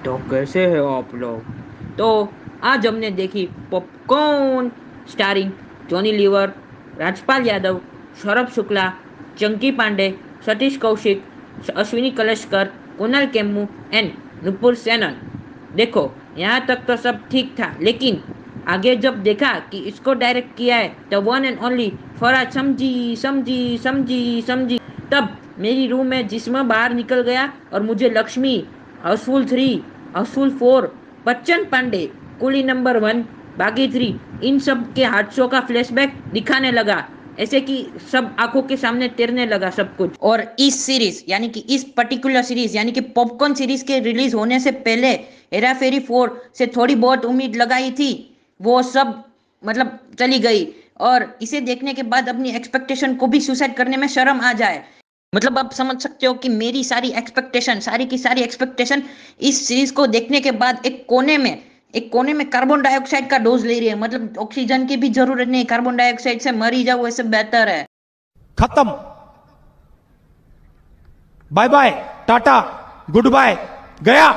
तो कैसे है आप लोग। तो आज हमने देखी popcorn starring Johnny Lever, Rajpal Yadav, Saurabh Shukla, Chunky Pandey, Satish Kaushik, Ashwini Kalsekar, Kunal Kemmu and Nupur Sanon. देखो, यहाँ तक तो सब ठीक था, लेकिन आगे जब देखा कि इसको डायरेक्ट किया है the one and only Farhad समझी समझी समझी समझी, तब मेरी रूह में जिस्म बाहर निकल गया और मुझे लक्ष्मी, हाउसफुल 3, हाउसफुल 4, बच्चन पांडे, कुली नंबर 1, बागी 3, इन सब के हादसों का फ्लैशबैक दिखाने लगा। ऐसे कि सब आंखों के सामने तैरने लगा सब कुछ। और इस सीरीज यानी कि इस पर्टिकुलर सीरीज यानी कि पॉपकॉर्न सीरीज के रिलीज होने से पहले हेरा फेरी 4 से थोड़ी बहुत उम्मीद लगाई थी, वो सब मतलब चली गई। और इसे देखने के बाद अपनी एक्सपेक्टेशन को भी सुसाइड करने में शर्म आ जाए। मतलब आप समझ सकते हो कि मेरी सारी की सारी एक्सपेक्टेशन इस सीरीज को देखने के बाद एक कोने में कार्बन डाइऑक्साइड का डोज ले रही है। मतलब ऑक्सीजन की भी जरूरत नहीं, कार्बन डाइऑक्साइड से मर ही जाओ, ऐसे बेहतर है। खत्म। Bye bye, tata, goodbye, गया।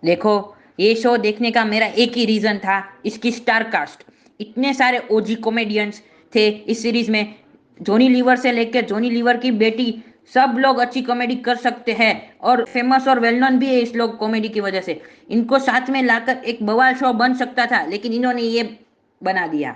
देखो, ये शो देखने का मेरा एक ही रीजन था, इसकी स्टार कास्ट। इतने सारे ओजी कॉमेडियंस थे इस सीरीज में। जॉनी लीवर से लेकर जॉनी लीवर की बेटी, सब लोग अच्छी कॉमेडी कर सकते हैं और फेमस और वेल नोन भी है इस लोग कॉमेडी की वजह से। इनको साथ में लाकर एक बवाल शो बन सकता था, लेकिन इन्होंने ये बना दिया।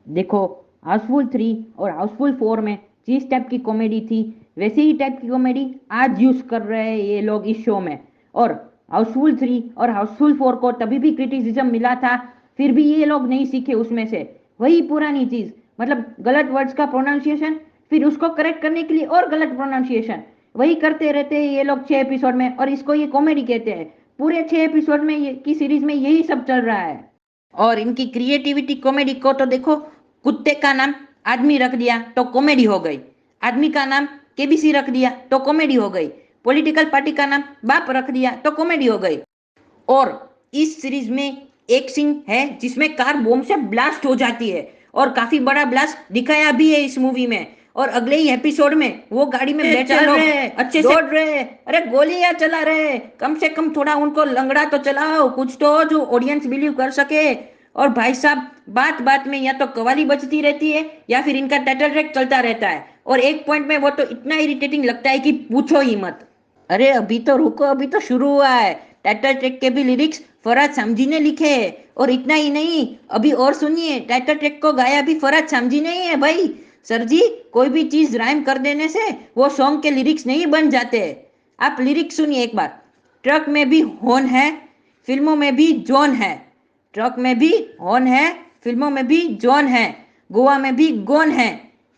देखो, हाउसफुल 3 और हाउसफुल 4 में जिस टाइप की कॉमेडी थी, वैसे ही टाइप की कॉमेडी आज यूज कर रहे हैं ये लोग इस शो में। और हाउसफुल 3 और हाउसफुल 4 को तभी भी क्रिटिसिज्म मिला था, फिर भी ये लोग नहीं सीखे उसमें से। वही पुरानी चीज, मतलब गलत वर्ड्स का प्रोनाउंसिएशन, फिर उसको करेक्ट करने के लिए और गलत प्रोनाउंसिएशन, वही करते रहते हैं ये लोग 6 एपिसोड में, और इसको ये कॉमेडी कहते हैं। पूरे 6 एपिसोड में की सीरीज में यही सब चल रहा है। और इनकी क्रिएटिविटी कॉमेडी को तो देखो, कुत्ते का नाम आदमी रख दिया तो कॉमेडी हो गई, आदमी का नाम केबीसी रख दिया तो कॉमेडी हो गई, पॉलिटिकल पार्टी का नाम बाप रख दिया तो कॉमेडी हो गई। और इस सीरीज में एक सीन है जिसमें कार बम से ब्लास्ट हो जाती है, और काफी बड़ा ब्लास्ट दिखाया भी है इस मूवी में। और अगले ही एपिसोड में वो गाड़ी में बैठे लोग अच्छे से दौड़ रहे, अरे गोलियां चला रहे, कम से कम थोड़ा उनको लंगड़ा तो चलाओ, कुछ तो जो ऑडियंस बिलीव कर सके। और भाई साहब, बात बात में या तो कवाली बजती रहती है या फिर इनका टाइटल ट्रैक चलता रहता है, और एक पॉइंट में वो तो इतना इरिटेटिंग लगता है कि पूछो ही मत। अरे अभी तो रुको, अभी तो शुरू हुआ है। टाइटल ट्रैक के भी लिरिक्स फरहाद समझी ने लिखे हैं। और इतना ही नहीं, अभी और सुनिए, टाइटल ट्रैक को गाया भी फरहाद समझी ने ही है भाई। सर जी, कोई भी चीज राइम कर देने से वो सॉन्ग के लिरिक्स नहीं बन जाते। आप लिरिक्स सुनिए एक बार। ट्रक में भी हॉर्न है, फिल्मों में भी जॉन है। ट्रक में भी हॉर्न है, फिल्मों में भी जॉन है। गोवा में भी गोन है,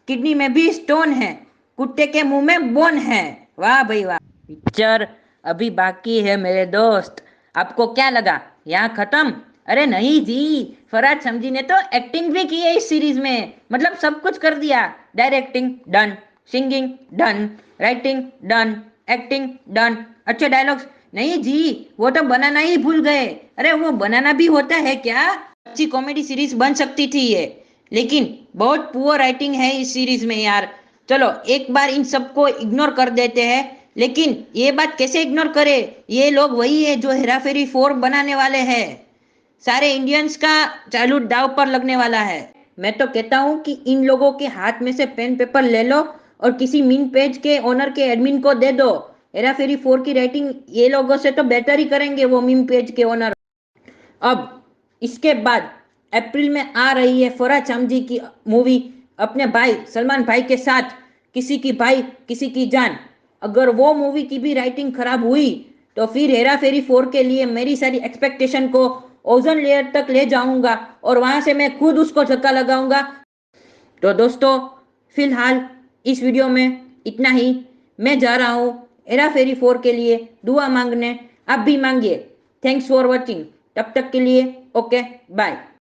किडनी में भी स्टोन है, कुत्ते के मुंह में बोन है। वाह भाई वाह। पिक्चर अभी बाकी है मेरे दोस्त। आपको क्या लगा यहाँ खत्म? अरे नहीं जी, फरहाद समझी ने तो एक्टिंग भी की है इस सीरीज में। मतलब सब कुछ कर दिया। Directing done, singing done, writing done, acting done, अच्छे डायलॉग्स। नहीं जी, वो तो बनाना ही भूल गए। अरे वो बनाना भी होता है क्या? अच्छी कॉमेडी सीरीज बन सकती थी ये, लेकिन बहुत पुअर राइटिंग है इस सीरीज में यार। चलो एक बार इन सबको इग्नोर कर देते हैं, लेकिन ये बात कैसे इग्नोर करे, ये लोग वही है जो हेरा फेरी 4 बनाने वाले हैं। सारे इंडियंस का चाइल्डहुड दाव पर लगने वाला है। मैं तो कहता हूँ कि इन लोगों के हाथ में से पेन पेपर ले लो और किसी मीम पेज के ओनर के एडमिन को दे दो। हेरा फेरी 4 की राइटिंग ये लोगों से तो बेटर ही करेंगे वो मीम पेज के ओनर। अब इसके बाद अप्रैल में आ रही है फरहाद समझी की मूवी अपने भाई सलमान भाई के साथ, किसी की भाई किसी की जान। अगर वो मूवी की भी राइटिंग खराब हुई तो फिर हेरा फेरी 4 के लिए मेरी सारी एक्सपेक्टेशन को ओजन लेयर तक ले जाऊंगा और वहां से मैं खुद उसको धक्का लगाऊंगा। तो दोस्तों, फिलहाल इस वीडियो में इतना ही। मैं जा रहा हूँ हेरा फेरी 4 के लिए दुआ मांगने। आप भी मांगिए। Thanks for watching. तब तक के लिए ओके बाय।